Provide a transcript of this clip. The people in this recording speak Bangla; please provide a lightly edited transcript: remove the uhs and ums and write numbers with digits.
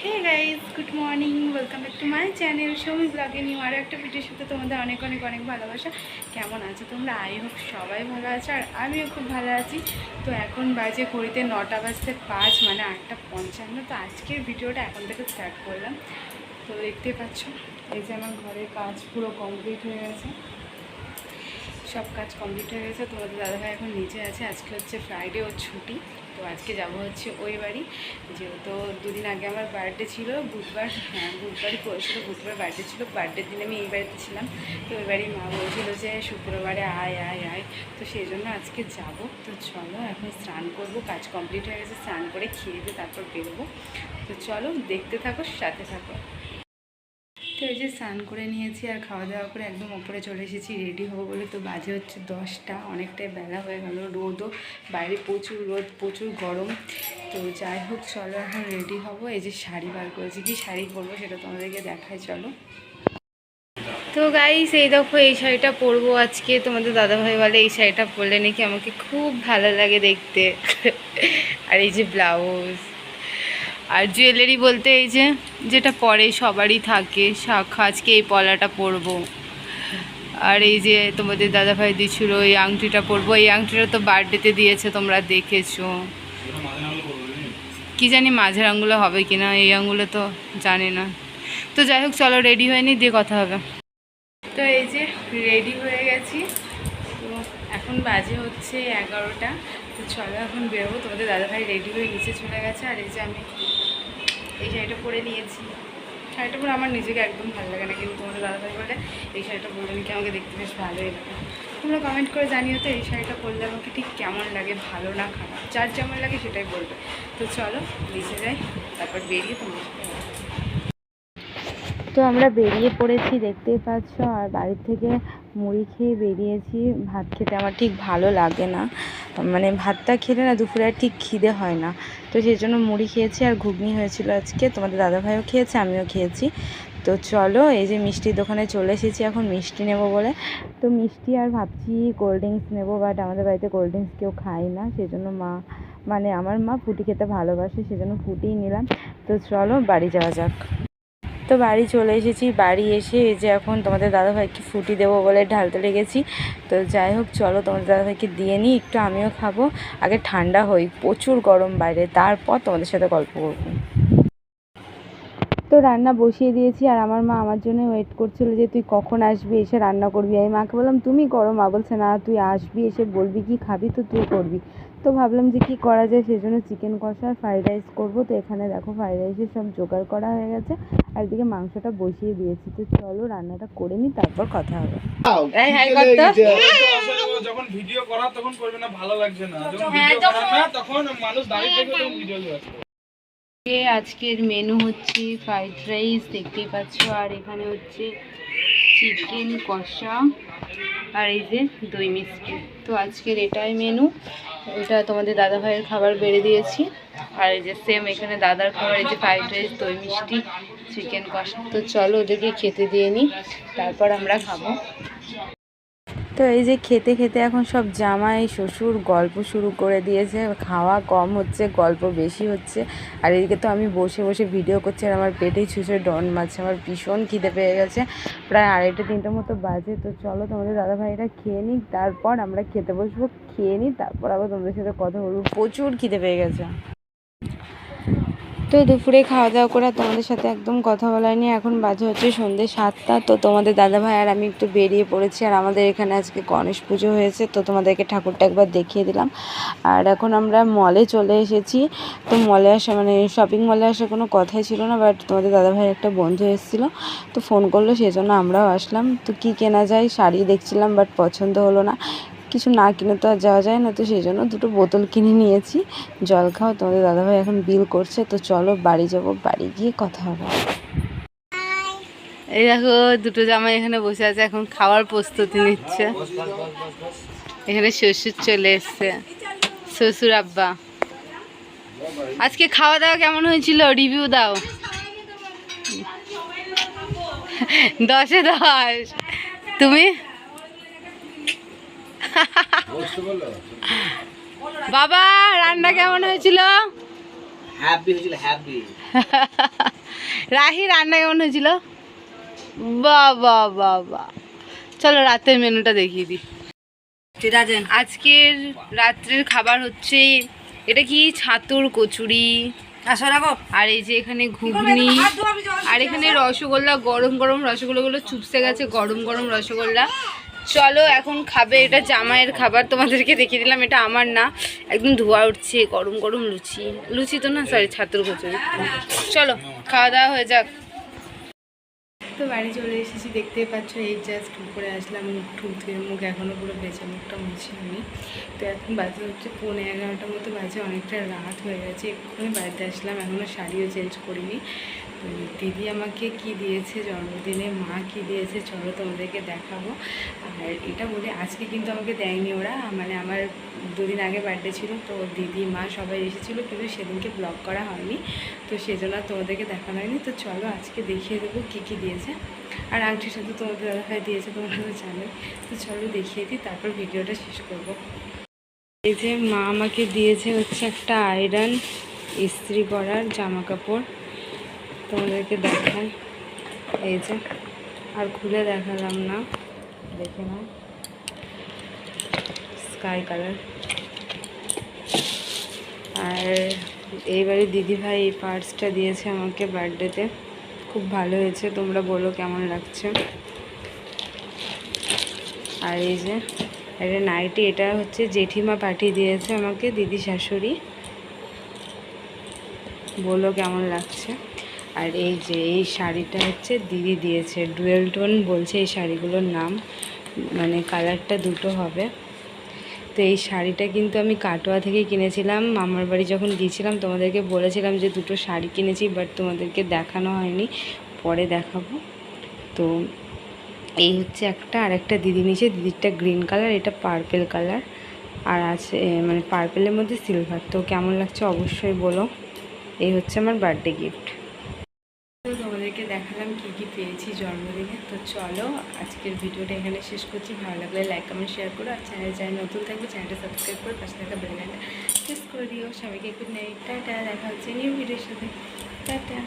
Hey guys, good morning, welcome back to my channel Soumi ব্লগে নিউ আরও একটা ভিডিওর সাথে তোমাদের অনেক অনেক অনেক ভালোবাসা। কেমন আছো তোমরা? আই হোপ সবাই ভালো আছো আর আমিও খুব ভালো আছি। তো এখন বাজে ঘড়িতে 9টা বাজতে 5 মানে 8:55। তো আজকের ভিডিওটা এখন থেকে স্টার্ট করলাম। তো দেখতেই পাচ্ছ এই যে আমার ঘরের কাজ পুরো কমপ্লিট হয়ে গেছে, সব কাজ কমপ্লিট হয়ে গেছে। তোমাদের দাদাভাই এখন নিচে আছে, আজকে হচ্ছে ফ্রাইডে, ওর ছুটি। তো আজকে যাব হচ্ছে ওই বাড়ি, যেহেতু দুদিন আগে আমার বার্থডে ছিল বুধবার, হ্যাঁ বুধবারই পড়েছিল, বুধবার বার্থডে ছিল, বার্থডের দিন আমি এই বাড়িতে ছিলাম। তো ওই বাড়ির মা বলছিল যে শুক্রবারে আয় আয় আয়, তো সেই জন্য আজকে যাব। তো চলো এখন স্নান করব, কাজ কমপ্লিট হয়ে গেছে, স্নান করে খেয়ে দিয়ে তারপর বেরোবো। তো চলো দেখতে থাকো, সাথে থাকো। তো এই যে স্নান করে নিয়েছি আর খাওয়া দাওয়া করে একদম ওপরে চলে এসেছি রেডি হবো বলে। তো বাজে হচ্ছে 10টা, অনেকটাই বেলা হয়ে গেল, রোদও বাইরে প্রচুর রোদ, প্রচুর গরম। তো যাই হোক চলো এখন রেডি হব। এই যে শাড়ি বার করেছি, কি শাড়ি পরবো সেটা তোমাদেরকে দেখাই, চলো। তো গাইস এই দেখো, এই শাড়িটা পরবো আজকে। তোমাদের দাদাভাই বলে এই শাড়িটা পরলে নাকি আমাকে খুব ভালো লাগে দেখতে। আর এই যে ব্লাউজ আর জুয়েলারি বলতে এই যে যেটা পরে সবারই থাকে শাখা, আজকে এই পলাটা পরবো। আর এই যে তোমাদের দাদাভাই দিয়েছিল এই আংটিটা পরবো, এই আংটিটা তো বার্থডেতে দিয়েছে, তোমরা দেখেছো। কি জানি মাঝের আঙুলে হবে কিনা, এই আঙুলে তো জানি না। তো যাই হোক চলো রেডি হয়ে নি, দিয়ে কথা হবে। তো এই যে রেডি হয়ে গেছি, তো এখন বাজে হচ্ছে 11টা। তো চলো এখন বেরোবো। তোমাদের দাদাভাই রেডি হয়ে নিচে চলে গেছে। আর এই যে আমি এই শাড়িটা পরে নিয়েছি। শাড়িটা পরে আমার নিজেকে একদম ভালো লাগে না, কিন্তু তোমাদের দাদাভাই বলে এই শাড়িটা পরলে নাকি আমাকে দেখতে বেশ ভালোই লাগে। তোমরা কমেন্ট করে জানিও তো এই শাড়িটা পরলে আমাকে ঠিক কেমন লাগে, ভালো না খারাপ, যার যেমন লাগে সেটাই বলবে। তো চলো নিচে যাই, তারপর বেরিয়ে তোমার সাথে। তো আমরা বেরিয়ে পড়েছি, দেখতেই পাচ্ছ। আর বাড়ির থেকে মুড়ি খেয়ে বেরিয়েছি। ভাত খেতে আমার ঠিক ভালো লাগে না, মানে ভাতটা খেলে না দুপুরে আর ঠিক খিদে হয় না। তো সেই জন্য মুড়ি খেয়েছি আর ঘুগনি হয়েছিল আজকে। তোমাদের দাদাভাইও খেয়েছে, আমিও খেয়েছি। তো চলো এই যে মিষ্টির দোকানে চলে এসেছি এখন মিষ্টি নেব বলে। তো মিষ্টি আর ভাবছি কোল্ড ড্রিঙ্কস নেবো, বাট আমাদের বাড়িতে কোল্ড ড্রিঙ্কস কেউ খায় না, সেই জন্য মানে আমার মা ফুটি খেতে ভালোবাসে, সেজন্য ফুটিই নিলাম। তো চলো বাড়ি যাওয়া যাক। তো বাড়ি চলে এসেছি, বাড়ি এসে এই যে এখন তোমাদের দাদাভাইকে ফুটি দেবো বলে ঢালতে লেগেছি। তো যাই হোক চলো তোমাদের দাদাভাইকে দিয়ে নিই, একটু আমিও খাবো, আগে ঠান্ডা হই, প্রচুর গরম বাইরে, তারপর তোমাদের সাথে গল্প করবো। তো রান্না বসিয়ে দিয়েছি আর আমার মা আমার জন্য ওয়েট করছিল যে তুই কখন আসবি, এসে রান্না করবি। আমি মাকে বললাম তুমি করো, মা বলছে না তুই আসবি, এসে বলবি কি খাবি তো তুই করবি। তো ভাবলাম যে কী করা যায়, সেই জন্য চিকেন কষা আর ফ্রাইড রাইস করবো। তো এখানে দেখো ফ্রাইড রাইসের সব জোগাড় করা হয়ে গেছে আর এদিকে মাংসটা বসিয়ে দিয়েছি। তো চলো রান্নাটা করে নিই, তারপর কথা হবে। যখন ভিডিও করা তখন করবে না, ভালো লাগছে না, যখন ভিডিও করা না তখন মানুষ দাঁড়িয়ে থেকে তখন ভিডিও করছে। আজকের মেনু হচ্ছে ফ্রাইড রাইস, দেখতেই পাচ্ছ, আর এখানে হচ্ছে চিকেন কষা আর এই যে দই মিষ্টি। তো আজকের এটাই মেনু। এটা তোমাদের দাদাভাইয়ের খাবার বেড়ে দিয়েছি, আর এই যে সেম এখানে দাদার খাবার, এই যে ফ্রাইড রাইস, দই মিষ্টি, চিকেন কষা। তো চলো ওদেরকে খেতে দিয়ে নিই, তারপর আমরা খাবো। তো এই যে খেতে খেতে এখন সব জামাই শ্বশুর গল্প শুরু করে দিয়েছে, খাওয়া কম হচ্ছে গল্প বেশি হচ্ছে। আর এদিকে তো আমি বসে বসে ভিডিও করছি আর আমার পেটেই ছুঁচে ডন মারছে, আমার ভীষণ খিদে পেয়ে গেছে, প্রায় 2:30-3টা মতো বাজে। তো চলো তোমাদের দাদাভাইরা খেয়ে নিই, তারপর আমরা খেতে বসবো, খেয়ে নিই তারপর আবার তোমাদের সাথে কথা বলবো, প্রচুর খিদে পেয়ে গেছে। তো দুপুরে খাওয়া দাওয়া করে তোমাদের সাথে একদম কথা বলায়নি, এখন বাজে হচ্ছে সন্ধ্যে 7টা। তো তোমাদের দাদাভাই আর আমি একটু বেরিয়ে পড়েছি, আর আমাদের এখানে আজকে গণেশ পুজো হয়েছে, তো তোমাদেরকে ঠাকুরটা একবার দেখিয়ে দিলাম। আর এখন আমরা মলে চলে এসেছি। তো মলে আসা মানে শপিং মলে আসার কোনো কথাই ছিল না, বাট তোমাদের দাদাভাইয়ের একটা বন্ধু এসেছিলো, তো ফোন করলো, সেই জন্য আমরাও আসলাম। তো কী কেনা যায়, শাড়ি দেখছিলাম বাট পছন্দ হলো না, কিছু না কিনে তো আর যাওয়া যায় না, তো সেই জন্য 2টো বোতল কিনে নিয়েছি জল খাও। তোমাদের দাদাভাই এখন বিল করছে। তো চলো বাড়ি যাব, বাড়ি গিয়ে কথা হবে। এই দেখো 2টো জামাই এখানে বসে আছে, এখন খাওয়ার প্রস্তুতি নিচ্ছে। এখানে শ্বশুর চলে এসছে, শ্বশুর আব্বা। আজকে খাওয়া দাওয়া কেমন হয়েছিল, রিভিউ দাও। 10-এ 10। তুমি বাবা রান্না কেমন হয়েছিল? হ্যাপি হয়েছিল, হ্যাপি। রাহি রান্না কেমন হয়েছিল? বাহ বাহ বাহ বাহ। চলো রাতের মেনুটা দেখিয়ে দিই। ঠিক আছে, আজকের রাত্রের খাবার হচ্ছে এটা কি ছাতুর কচুরি, আর এই যে এখানে ঘুগনি, আর এখানে রসগোল্লা, গরম গরম রসগোল্লাগুলো চুপসে গেছে, গরম গরম রসগোল্লা। চলো এখন খাবে, এটা জামাইয়ের খাবার, তোমাদেরকে দেখিয়ে দিলাম, এটা আমার না। একদম ধোয়া উঠছে, গরম গরম লুচি, লুচি তো না সরি ছাতুর কচুরি। চলো খাওয়া দাওয়া হয়ে যাক। তো বাড়ি চলে এসেছি, দেখতেই পাচ্ছ, এই জাস্ট উপরে আসলাম, মুখ ঠুক ধুয়ে, মুখ এখনও পুরো বেঁচে, মুখটা মুছিনি। তো এখন বাজে হচ্ছে 11:30 মতো বাজে, অনেকটা রাত হয়ে গেছে। এক্ষুনি বাড়িতে আসলাম, এখনও শাড়িও চেঞ্জ করিনি। তো দিদি আমাকে কি দিয়েছে জন্মদিনে, মা কি দিয়েছে চলো তোমাদেরকে দেখাবো। আর এটা বলে আজকে কিন্তু আমাকে দেয়নি ওরা, মানে আমার 2 দিন আগে বার্থডে ছিল, তো দিদি মা সবাই এসেছিলো, কিন্তু সেদিনকে ব্লগ করা হয়নি, তো সেজন্য তোমাদেরকে দেখানো হয়নি। তো চলো আজকে দেখিয়ে দেবো কী কী দিয়েছে। আর আংটির সাথে তোমাদের দাদাভাই দিয়েছে, তোমরা তো জানো। তো চলো দেখিয়ে দিই, তারপর ভিডিওটা শেষ করব। এই যে মা আমাকে দিয়েছে হচ্ছে একটা আয়রন, ইস্ত্রি করার জামা কাপড়, তোমাদেরকে দেখাই। এই যে, আর খুলে দেখালাম না, দেখে নাও, স্কাই কালার। আর এইবারে দিদিভাই এই পার্সটা দিয়েছে আমাকে বার্থডেতে, খুব ভালো হয়েছে, তোমরা বলো কেমন লাগছে। আর এই যে একটা নাইটি, এটা হচ্ছে জেঠিমা পাঠিয়ে দিয়েছে আমাকে, দিদি শাশুড়ি, বলো কেমন লাগছে। আর এই যে এই শাড়িটা হচ্ছে দিদি দিয়েছে, ডুয়েল টোন বলছে এই শাড়িগুলোর নাম, মানে কালারটা দুটো হবে। তো এই শাড়িটা কিন্তু আমি কাটোয়া থেকে কিনেছিলাম, মামার বাড়ি যখন গিয়েছিলাম তোমাদেরকে বলেছিলাম যে দুটো শাড়ি কিনেছি, বাট তোমাদেরকে দেখানো হয়নি, পরে দেখাবো। তো এই হচ্ছে একটা, আর একটা দিদি নিচে, দিদিরটা গ্রিন কালার, এটা পার্পেল কালার, আর আছে মানে পার্পেলের মধ্যে সিলভার। তো কেমন লাগছে অবশ্যই বলো। এই হচ্ছে আমার বার্থডে গিফট। তো তোমাদেরকে দেখালাম কী কী পেয়েছি জন্মদিনে। তো চলো আজকের ভিডিওটা এখানে শেষ করছি, ভালো লাগলে লাইক কমেন্ট শেয়ার করো, আর চ্যানেল নতুন থাকবে চ্যানেলটা সাবস্ক্রাইব করে পাশে থাকা বেল আইকনটা প্রেস করে দিও। সবাইকে গুড নাইট, টাটা, দেখা হচ্ছে নিউ ভিডিওর সাথে, টাটা।